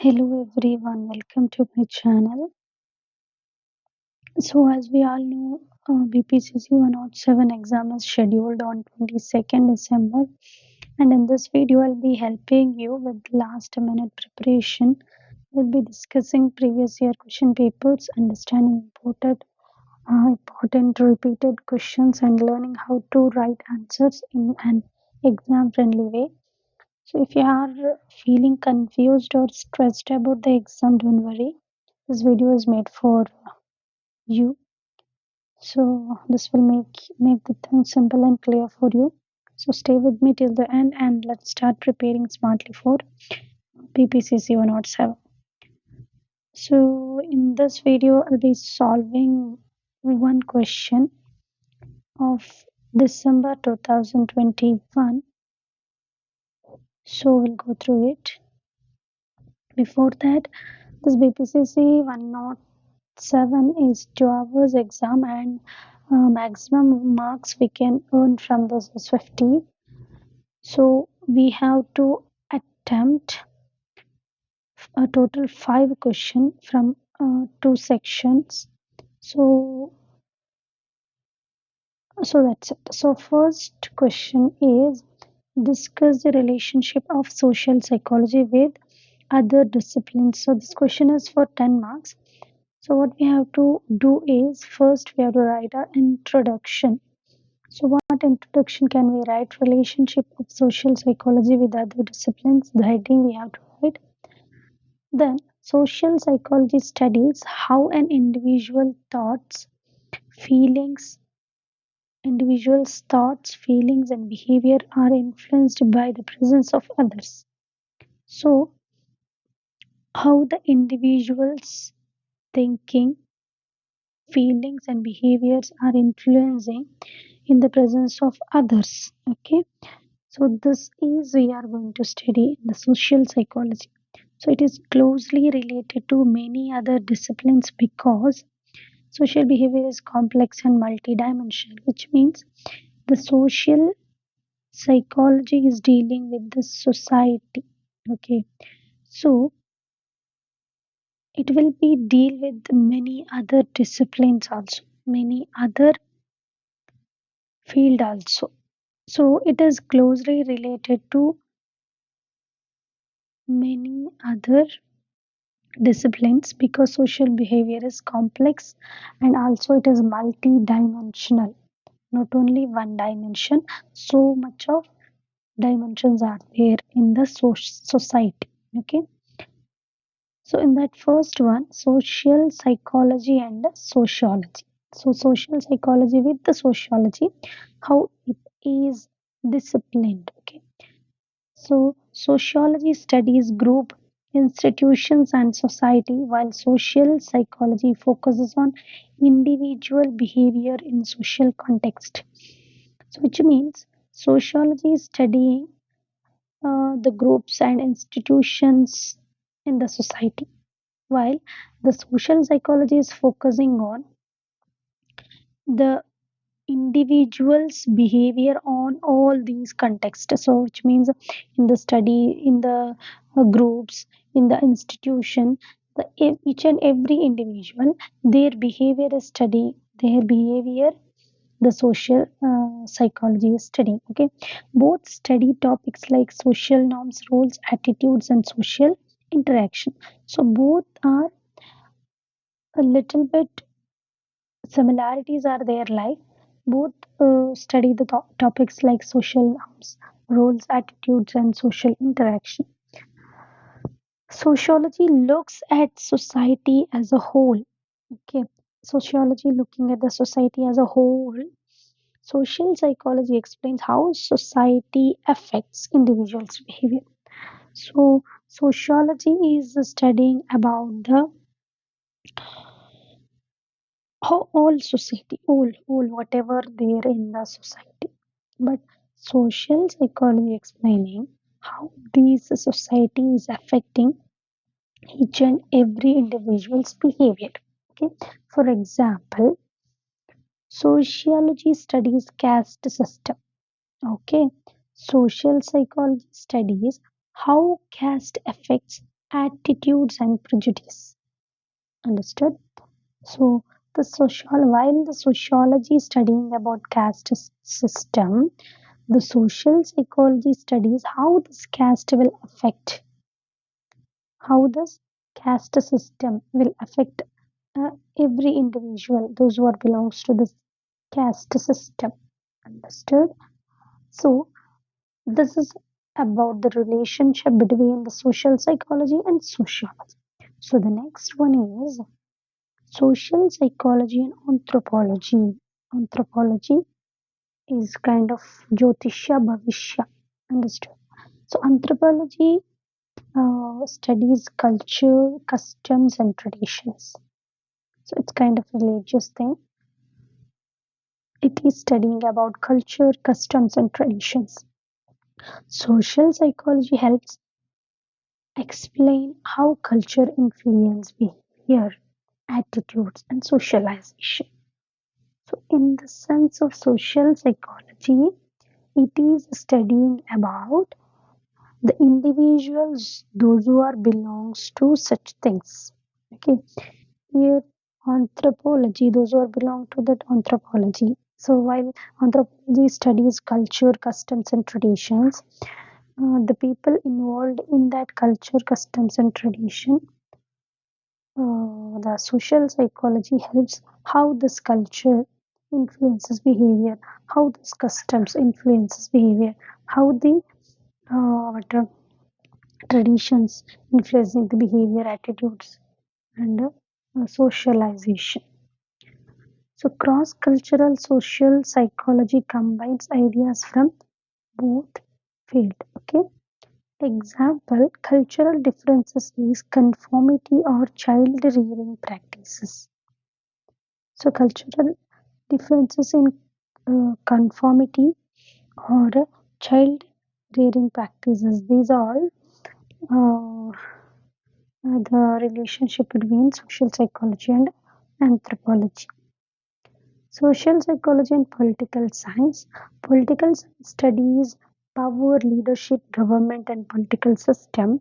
Hello everyone, welcome to my channel. So as we all know, BPCC 107 exam is scheduled on 22nd December, and in this video I'll be helping you with last minute preparation. We'll be discussing previous year question papers, understanding important repeated questions, and learning how to write answers in an exam friendly way. So if you are feeling confused or stressed about the exam, don't worry. This video is made for you. So this will make the thing simple and clear for you. So stay with me till the end and let's start preparing smartly for BPCC 107. So in this video I'll be solving one question of December 2021. So we'll go through it. Before that, this BPCC 107 is 2 hours exam, and maximum marks we can earn from this is 50. So we have to attempt a total 5 questions from 2 sections. So that's it. So first question is, discuss the relationship of social psychology with other disciplines. So this question is for 10 marks. So what we have to do is, first we have to write an introduction. So what introduction can we write? Relationship of social psychology with other disciplines. The heading we have to write. Then social psychology studies how an feelings, individual's thoughts, feelings, and behavior are influenced by the presence of others. So how the individual's thinking, feelings, and behaviors are influencing in the presence of others. Okay, so this is we are going to study the social psychology. So it is closely related to many other disciplines because social behavior is complex and multidimensional, which means the social psychology is dealing with the society. Okay, so it will be deal with many other disciplines also, many other field also. So it is closely related to many other disciplines because social behavior is complex and also it is multi-dimensional, not only one dimension. So much of dimensions are there in the society. Okay, so in that first one, social psychology and sociology. So social psychology with the sociology, how it is disciplined. Okay, so sociology studies group, institutions, and society, while social psychology focuses on individual behavior in social context. So, which means sociology is studying the groups and institutions in the society, while the social psychology is focusing on the individual's behavior on all these contexts. So which means in the study, in the groups, in the institution, each and every individual, their behavior is study, their behavior the social psychology is studying. Okay, both study topics like social norms, roles, attitudes, and social interaction. So both are a little bit similarities are there, like both study the topics like social norms, roles, attitudes, and social interaction. Sociology looks at society as a whole. Okay, sociology looking at the society as a whole. Social psychology explains how society affects individuals' behavior. So sociology is studying about the how all society, all whatever there in the society, but social psychology explaining how these society is affecting each and every individual's behavior. Okay, for example, sociology studies caste system. Okay, social psychology studies how caste affects attitudes and prejudice. Understood? So while the sociology is studying about caste system, the social psychology studies how this caste system will affect every individual, those who are belongs to this caste system. Understood? So this is about the relationship between the social psychology and sociology. So the next one is social psychology and anthropology. Anthropology is kind of Jyotisha Bhavishya. Understood? So anthropology studies culture, customs, and traditions. So it's kind of religious thing. It is studying about culture, customs, and traditions. Social psychology helps explain how culture influence behavior, attitudes, and socialization. So, in the sense of social psychology, it is studying about the individuals, those who are belongs to such things. Okay, here anthropology, those who are belong to that anthropology. So, while anthropology studies culture, customs, and traditions, the people involved in that culture, customs, and tradition, the social psychology helps how this culture influences behavior, how this customs influences behavior, how the what, traditions influencing the behavior, attitudes, and socialization. So, cross cultural social psychology combines ideas from both fields. Okay. Example, cultural differences is conformity or child rearing practices. So, cultural differences in conformity or child rearing practices. These are the relationship between social psychology and anthropology. Social psychology and political science. Political science studies power, leadership, government, and political system,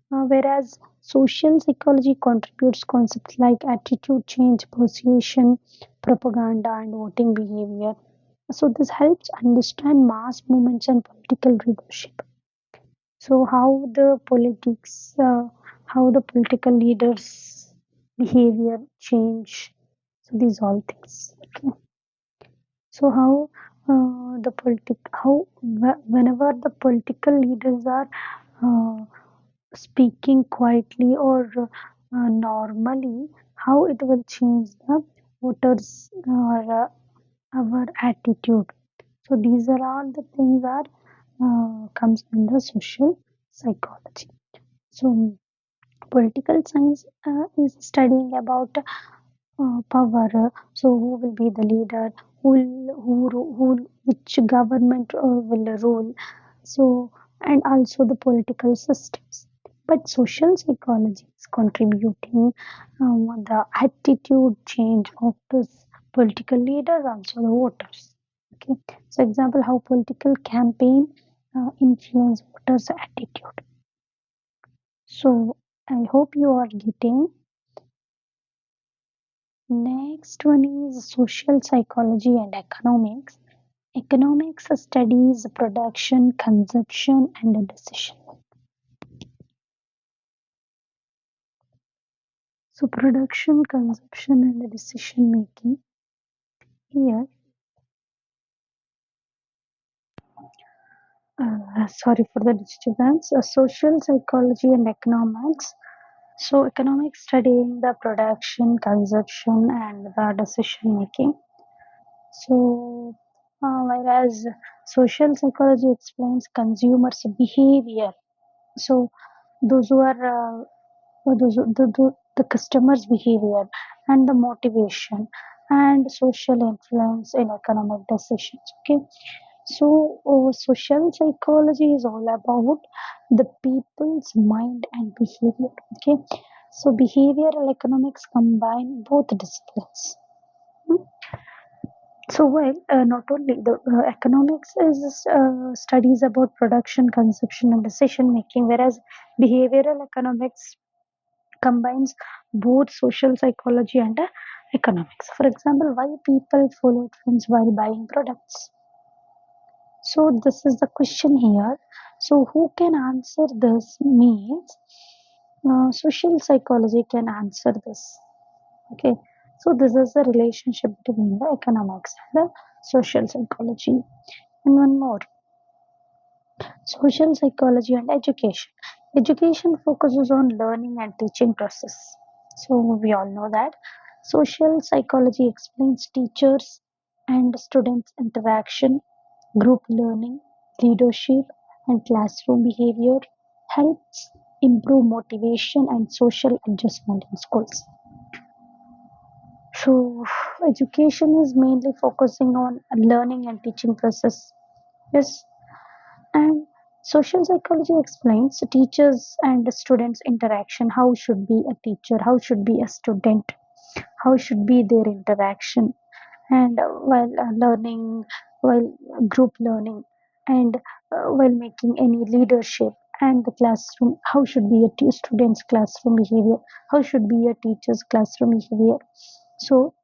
whereas social psychology contributes concepts like attitude change, persuasion, propaganda, and voting behavior. So this helps understand mass movements and political leadership. So how the political leaders' behavior change. So these all things. Okay. So whenever the political leaders are uh, speaking quietly or normally, how it will change the voters or our attitude. So these are all the things that comes under social psychology. So political science is studying about power. So who will be the leader? Which government will rule? So and also the political systems. But social psychology is contributing the attitude change of this political leaders, also the voters. Okay. So example, how political campaign influence voters' attitude. So I hope you are getting. Next one is social psychology and economics. Economics studies production, consumption, and decision. So production, consumption, and decision making. Here, sorry for the disturbance. Social psychology and economics. So economics studying the production, consumption, and the decision making. So, whereas social psychology explains consumers' behavior. So, those who are the customers' behavior and the motivation and social influence in economic decisions. Okay, so social psychology is all about the people's mind and behavior. Okay, so behavioral economics combine both disciplines. Hmm. So, well, not only the economics is studies about production, consumption, and decision making, whereas behavioral economics combines both social psychology and economics. For example, why people follow trends while buying products. So this is the question here. So who can answer this means social psychology can answer this. Okay. So this is the relationship between the economics and the social psychology. And one more, social psychology and education. Education focuses on learning and teaching process. So we all know that. Social psychology explains teachers and students interaction, group learning, leadership, and classroom behavior, helps improve motivation and social adjustment in schools. So education is mainly focusing on learning and teaching process. Yes, and social psychology explains teachers and students interaction. How should be a teacher? How should be a student? How should be their interaction? And while learning, while group learning, and while making any leadership, and the classroom, how should be a student's classroom behavior? How should be a teacher's classroom behavior? So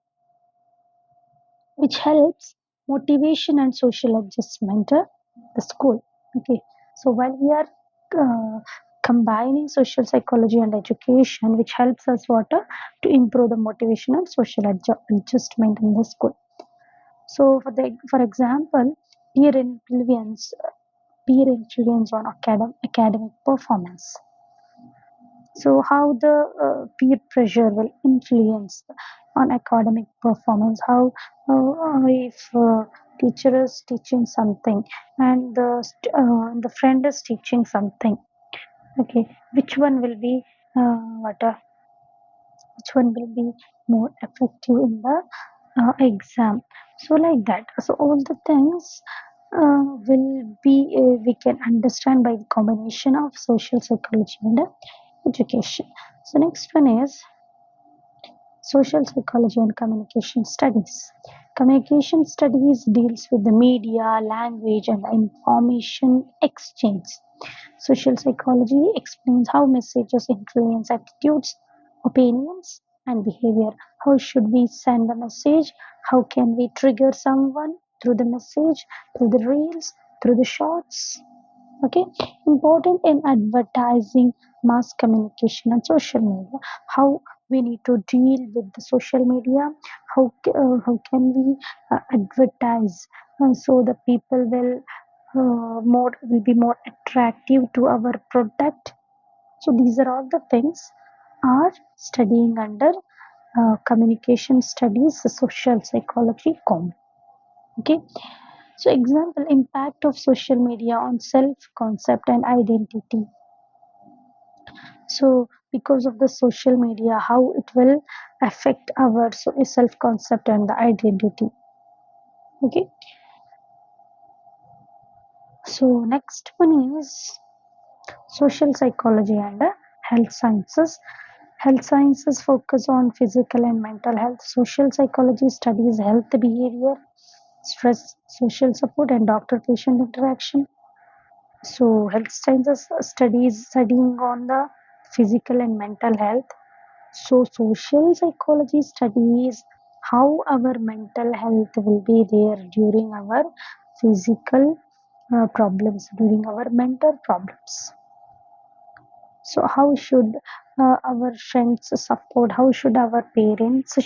which helps motivation and social adjustment the school. Okay, so while we are uh, combining social psychology and education, which helps us what to improve the motivation and social adjustment in the school. So for example, peer influence peer influence on academic performance. So, how the peer pressure will influence on academic performance? How if teacher is teaching something and the friend is teaching something? Okay, which one will be what? Which one will be more effective in the exam? So, like that. So, all the things will be we can understand by the combination of social psychology and education. So next one is social psychology and communication studies. Communication studies deals with the media, language, and information exchange. Social psychology explains how messages influence attitudes, opinions, and behavior. How should we send a message? How can we trigger someone through the message, through the reels, through the shorts? Okay, important in advertising, mass communication, and social media. How we need to deal with the social media? How can we advertise so the people will be more attractive to our product? So these are all the things are studying under communication studies, social psychology, common. Okay, so example, impact of social media on self concept and identity. So because of the social media, how it will affect our self concept and the identity. Okay, so next one is social psychology and health sciences. Health sciences focus on physical and mental health. Social psychology studies health behavior, stress, social support, and doctor patient interaction. So health sciences studies studying on the physical and mental health. So social psychology studies how our mental health will be there during our physical problems, during our mental problems. So how should our friends support? How should our parents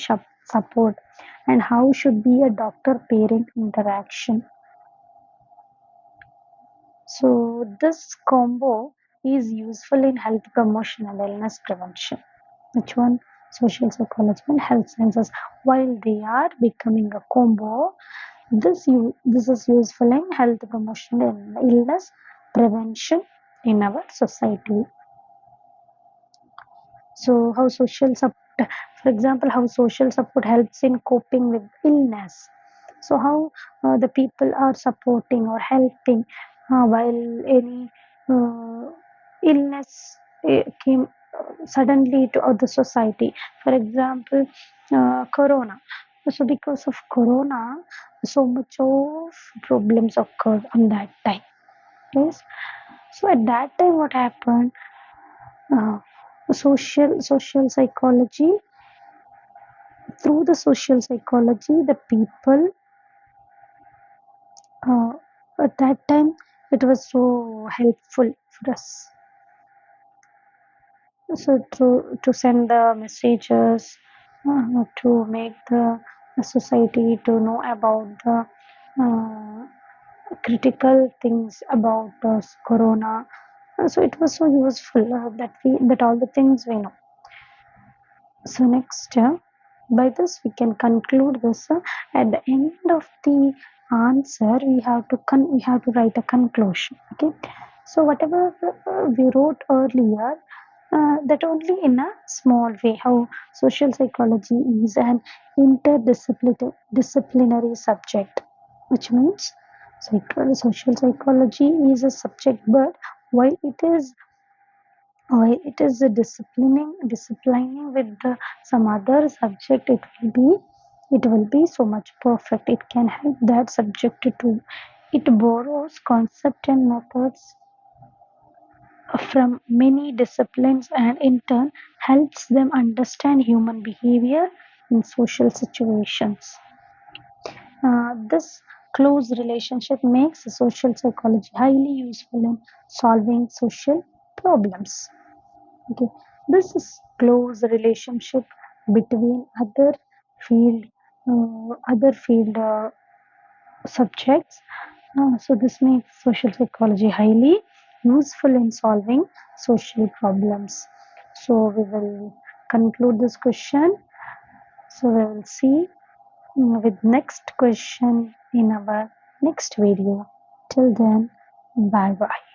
support? And how should be a doctor-parent interaction? So this combo is useful in health promotion and illness prevention. Which one? Social psychology and health sciences. While they are becoming a combo, this is useful in health promotion and illness prevention in our society. So how social support, for example, how social support helps in coping with illness. So how the people are supporting or helping while any uh, illness came suddenly to the society. For example, corona. So because of corona, so much of problems occurred on that time. Yes. So at that time, what happened? Social psychology. Through the social psychology, the people uh, at that time it was so helpful for us. So to send the messages, to make the society to know about the critical things about corona. So it was so useful that all the things we know. So next, by this we can conclude this. At the end of the answer, we have to write a conclusion. Okay. So whatever we wrote earlier, that only in a small way. How social psychology is an interdisciplinary subject, which means social psychology is a subject, but while it is a disciplining with some other subject, it will be so much perfect. It can help that subject to it borrows concept and methods from many disciplines and in turn helps them understand human behavior in social situations. This close relationship makes social psychology highly useful in solving social problems. Okay, this is close relationship between other field subjects. So this makes social psychology highly useful in solving social problems. So we will conclude this question. So we will see with next question in our next video. Till then, bye bye.